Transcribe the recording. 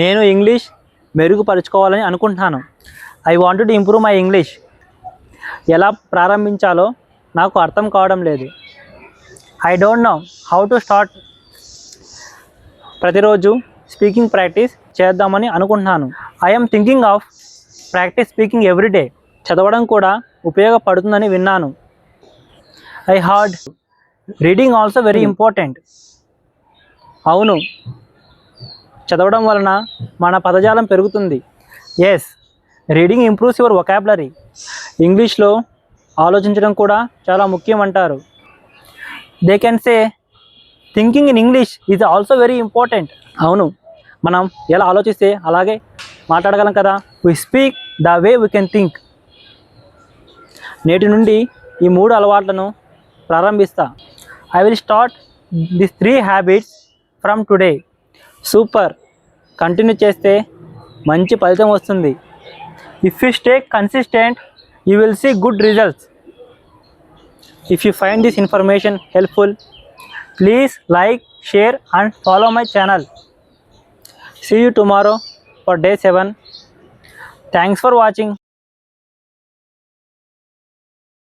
నేను ఇంగ్లీష్ మెరుగుపరుచుకోవాలని అనుకుంటున్నాను. I want to improve my English. ఎలా ప్రారంభించాలో నాకు అర్థం కావడం లేదు. I don't know how to start. ప్రతిరోజు స్పీకింగ్ ప్రాక్టీస్ చేద్దామని అనుకుంటున్నాను. I'm thinking of practice speaking everyday. చదవడం కూడా ఉపయోగపడుతుందని విన్నాను. I heard reading also very important. అవును, చదవడం వలన మన పదజాలం పెరుగుతుంది. Yes, reading improves your vocabulary. ఇంగ్లీష్లో ఆలోచించడం కూడా చాలా ముఖ్యం అంటారు. They can say thinking in English is also very important. అవును, మనం ఎలా ఆలోచిస్తే అలాగే మాట్లాడగలం కదా. We speak the way we can think. నేటి నుండి ఈ 3 అలవాట్లను ప్రారంభిస్తా. I will start this 3 habits from today. Super, continue చేస్తే మంచి ఫలితం వస్తుంది. If you stay consistent you will see good results. If you find this information helpful, please like, share and follow my channel. See you tomorrow for day 7. Thanks for watching.